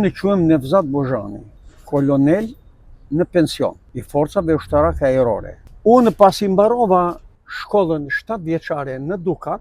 Unë e quhem Nevzat Bozhani, kolonel në pension i forcave ushtarake ajrore. Unë pasi mbarova shkollën 7 vjeçare në Dukat,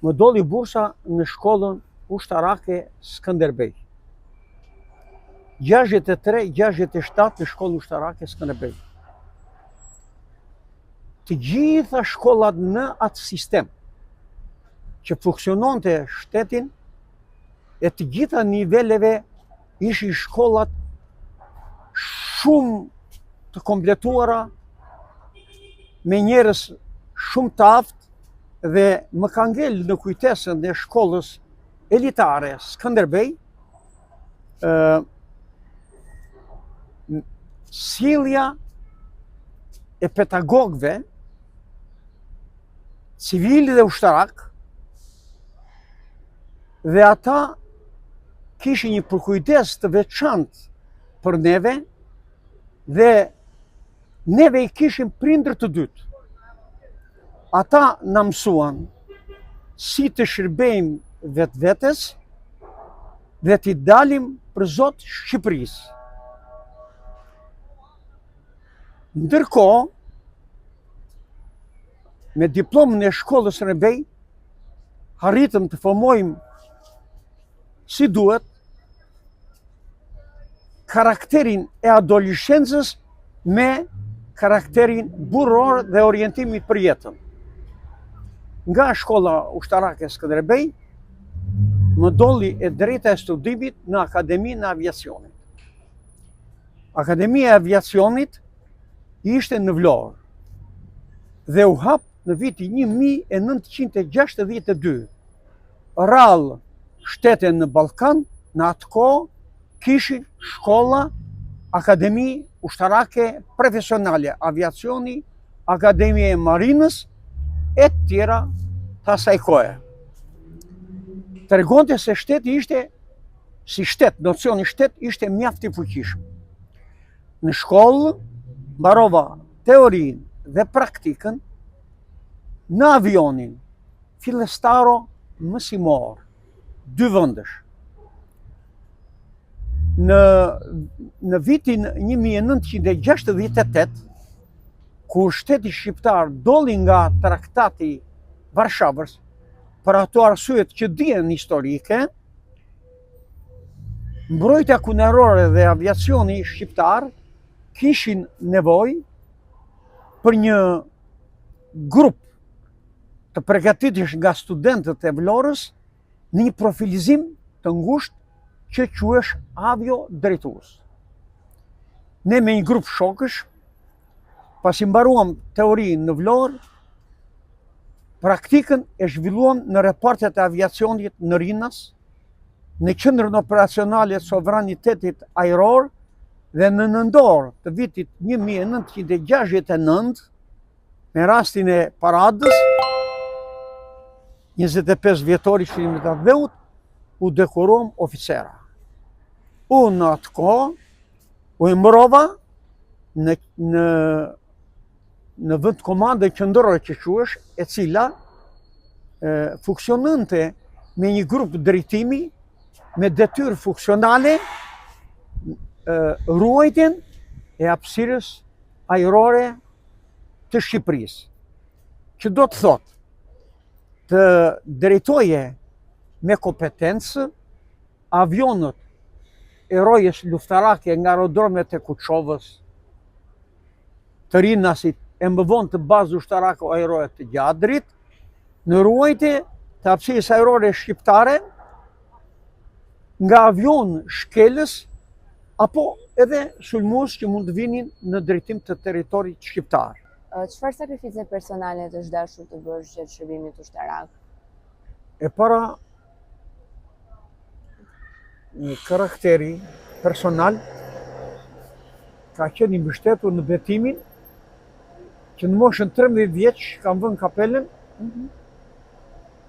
më doli bursa në shkollën ushtarake Skënderbej. 63-67 në shkollën ushtarake Skënderbej. Të gjitha shkollat në atë sistem që funksiononte shtetin e të gjitha niveleve ishin shkollat shumë të kompletuara me njerëz shumë të aftë dhe më ka ngel në kujtesën e shkollës elitare Skënderbej sjellja e pedagogëve civil dhe ushtarak, dhe ata kishin një përkujdes të veçantë për neve dhe neve i kishim prindër të dytë. Ata na mësuan si të shërbejmë vetvetes dhe t'i dalim për Zot Shqipërisë. Ndërkohë, me diplomën e shkollës Rebej, arritëm të formojmë si duhet karakterin e adoleshencës me karakterin burror dhe orientimit për jetën. Nga shkolla ushtarake Skënderbej, më doli e drejta e studimit në Akademinë e Aviacionit. Akademia e Aviacionit ishte në Vlorë dhe u hap në vitin 1962. Rallë shtete në Ballkan, në atë kohë kishin shkolla, Akademi Ushtarake Profesionale Aviacioni, Akademia e Marinës e tjera të asaj kohe. Tregonte se shteti ishte, si shtet, nocioni shtet ishte mjaft i fuqishëm. Në shkollë mbarova teorinë dhe praktikën në avionin fillestaro mësimor, 2 vëndësh. Në vitin 1968, kur shteti shqiptar doli nga traktati Varshavës, për ato arsyet që dihen historike, mbrojtja kunerore dhe aviacioni shqiptar kishin nevojë për një grup të përgatitësh nga studentët e Vlorës në një profilizim të ngushtë që quhesh avio-drejtues. Ne me një grup shokësh, pasi mbaruam teorinë në Vlorë, praktikën e zhvilluam në repartet e aviacionit në Rinas, në qendrën operacionale të sovranitetit ajror dhe në nëndor të vitit 1969, me rastin e paradës, 25 vjetori Shërimit të Dheut, u dekoruam oficera. Unë në atë kohë u mbrova në vend komande qendrore që quhesh, e cila funksiononte me një grup drejtimi me detyrë funksionale ruajtjen e hapësirës ajrore të Shqipërisë. Që do të thotë të drejtoje me kompetencë avionët e rojës luftarake nga aerodromet e Kuçovës, të Rinasit, e më vonë të bazë ushtarake ajrore të Gjadrit, në ruajtje të hapësirës ajrore shqiptare nga avion shkelës apo edhe sulmues që mund të vinin në drejtim të territorit shqiptar. Çfarë sakrifice personale të dashur të bësh gjatë shërbimit ushtarak? E para, një karakteri personal ka qenë i mbështetur në betimin që në moshën 13 vjeç kam vënë kapelen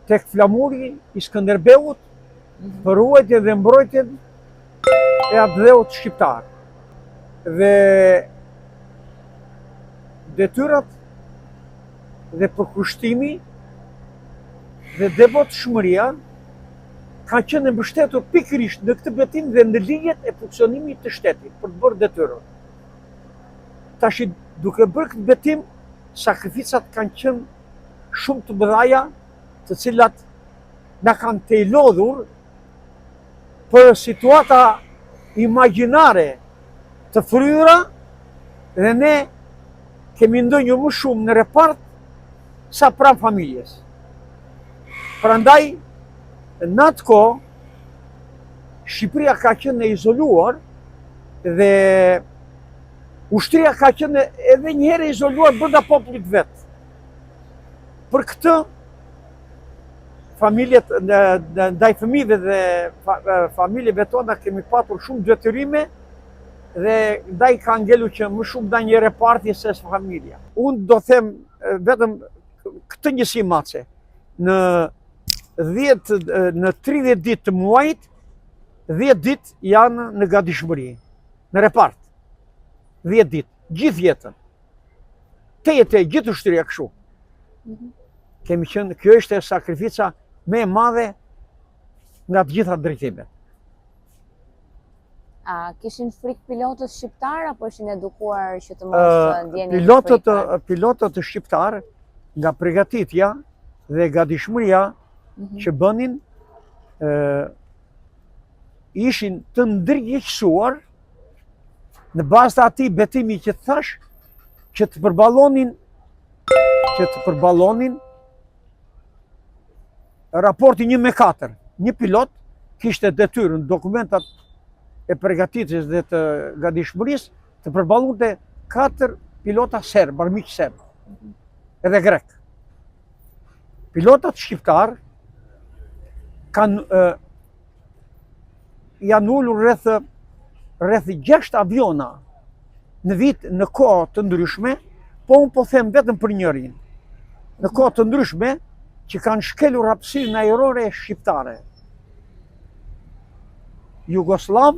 tek flamuri i Skënderbeut për ruajtjen dhe mbrojtjen e atdheut shqiptar. Dhe detyrat dhe përkushtimi dhe devotshmëria ka qenë mbështetur pikërisht në këtë betim dhe në lijet e funksionimit të shtetit për të bërë detyrën. Tash duke bërë këtë betim, sakrificat kanë qenë shumë të mëdha, të cilat na kanë të lodhur për situata imagjinare të fryra dhe ne kemi ndonjë më shumë në repart sa pranë familjes. Prandaj, në atë kohë, Shqipëria ka qenë e izoluar dhe ushtria ka qenë edhe një herë izoluar brenda popullit vetë. Për këtë, familjet, ndaj fëmijëve dhe familjeve tona kemi patur shumë detyrime dhe ndaj ka ngelu që më shumë ndaj një repartje se familja. Unë do them vetëm këtë njësi mace. Në 30 ditë të muajit, 10 ditë janë në gatishmëri, në repart. 10 ditë, gjithë jetën. Gjithë ushtria kështu. Kemi qenë, kjo është sakrifica me madhe nga të gjitha drejtimet. A kishin frikë pilotët shqiptar apo ishin edukuar që të mos ndjenin frikë? Pilotët shqiptar nga përgatitja dhe gatishmëria që bënin ishin të ndërgjegjësuar në bazë të atij betimi që thash që të përballonin raporti 1-4. Një pilot kishte detyrën dokumentat e përgatitjes dhe të gatishmërisë të përballonte 4 pilota serb, armiq serb, edhe grek. Pilotat shqiptar janë ulur rreth 6 aviona në kohë të ndryshme, po unë po them vetëm për njërin. Në kohë të ndryshme që kanë shkelur hapësirën ajrore shqiptare. Jugoslav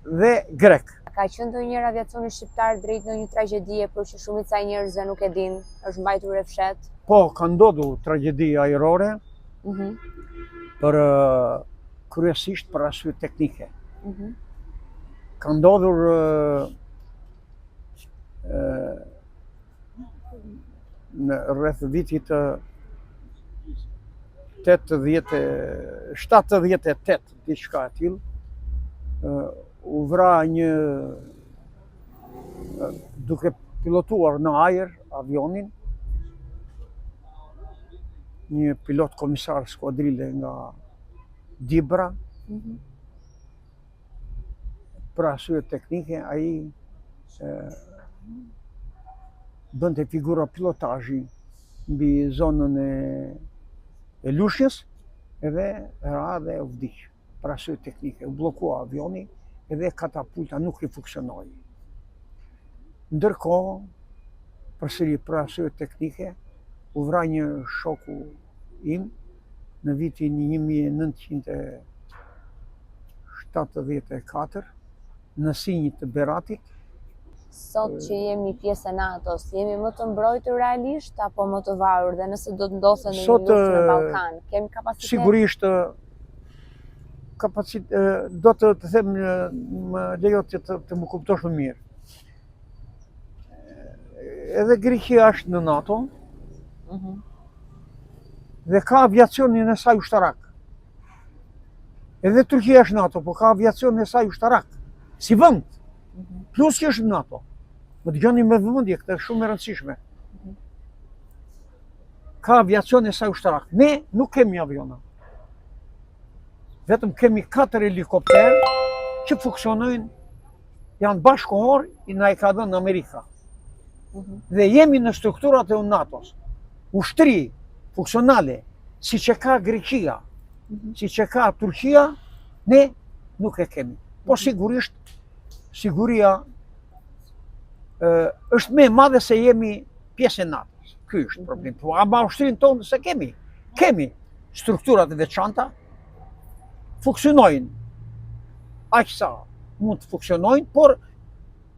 dhe grek. Ka qenë ndonjëherë aviacioni shqiptar drejt në një tragjedie për që shumica e njerëzve nuk e din, është mbajtur e fshet? Po, ka ndodhur tragjedi ajrore, për kryesisht për arsye teknike. Ka ndodhur në rreth vitit 78, diçka e tillë, u vra një, duke pilotuar në ajër avionin, një pilot komisar skuadrile nga Dibra. Për arsye teknike, ai bënte figura pilotazhi mbi zonën e Lushnjës edhe ra dhe u vdiq. Për arsye teknike, u bllokua avioni edhe katapulta nuk i funksionoi. Ndërkohë, përsëri për arsye teknike, u vra një shoku im në vitin 1974 në sinjit të Beratit. Sot që jemi pjesë e NATO-s, jemi më të mbrojtur realisht apo më të varur, dhe nëse do të ndodhte në një luftë në Ballkan, kemi kapacitet? Sigurisht do të them, më lejo të më kuptosh më mirë. Edhe Greqia është në NATO dhe ka aviacionin e saj ushtarak. Edhe Turqia është NATO, po ka aviacionin e saj ushtarak, si vend. Plus që është në NATO. Më dëgjoni me vëmendje, këtë është shumë e rëndësishme. Ka aviacion e saj ushtarak. Ne nuk kemi aviona. Vetëm kemi 4 helikopterë që funksionojnë, janë bashkohor, na i ka dhënë Amerika. Dhe jemi në strukturat e NATO-s. Ushtri funksionale, si që ka Greqia, si që ka Turqia, ne nuk e kemi. Po sigurisht, siguria është më e madhe se jemi pjesë e NATO-s. Ky është problemi. Po ama ushtrinë tonë se kemi. Kemi strukturat e veçanta, funksionojnë aq sa mund të funksionojnë, por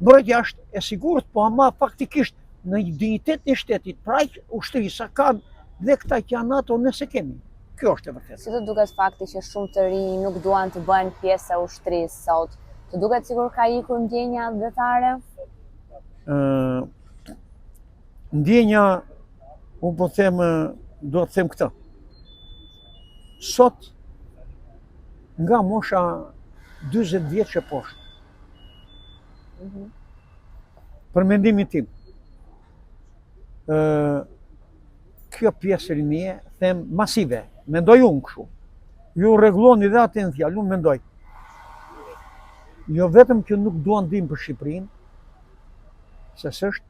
mbrojtja është e sigurt, po ama faktikisht në dinjitetin e shtetit, pra aq ushtri sa kanë dhe këta që janë NATO, nëse kemi. Kjo është e vërtetë. Si të duket fakti që shumë të rinj nuk duan të bëhen pjesë e ushtrisë sot? Të duket sikur ka ikur ndjenja vetare? Ndjenja, unë po them, do të them këtë. Sot, nga mosha 40 vjeç e poshtë, për mendimin tim, kjo pjesë e rinie, them masive, mendoj unë kështu. Ju rregulloni dhe atë në fjalë, unë mendoj. Jo vetëm që nuk duan dim për Shqipërinë, se s'është,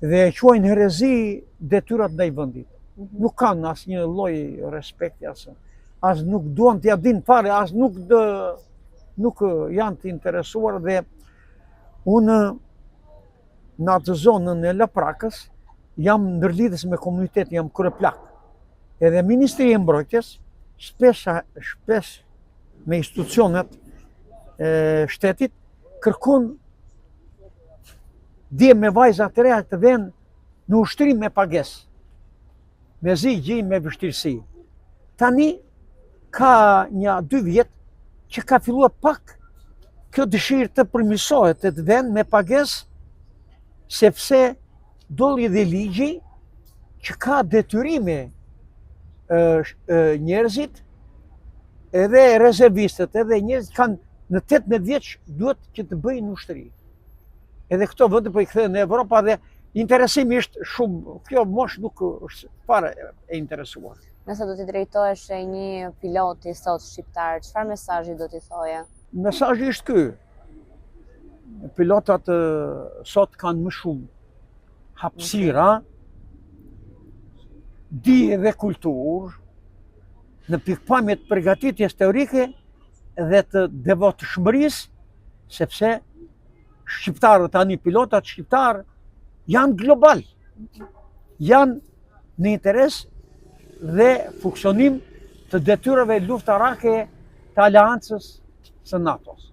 dhe e quajnë herezi detyrat ndaj vendit. Nuk kanë asnjë lloj respekti as nuk duan t'ia dinë fare, as nuk janë të interesuar dhe unë në atë zonën e Laprakës jam ndërlidhës me komunitetin, jam kryeplak. Edhe Ministria e Mbrojtjes shpesh me institucionet e shtetit kërkon dje me vajza të reja të venë në ushtrim me pagesë, me gjej me vështirësi. Tani ka një 2 vjet që ka filluar pak kjo dëshirë të përmirësohet të venë me pagesë, sepse dolli dhe ligji që ka detyrime njerëzit, edhe rezervistët, edhe njerëzit kanë në 18 vjeç duhet që të bëjnë ushtri. Edhe këto vende po i kthehen në Evropa dhe interesimi është shumë, kjo mosh nuk është fare e interesuar. Nëse do t'i drejtohesh e një piloti sot shqiptar, çfarë mesazhi do t'i thoje? Mesazhi është ky. Pilotat sot kanë më shumë hapësira, dije dhe kulturë në pikpamje të përgatitjes teorike dhe të devotshmërisë, sepse shqiptarët tani, pilotat shqiptar janë global, janë në interes dhe funksionim të detyrave luftarake të Aleancës së NATO-s.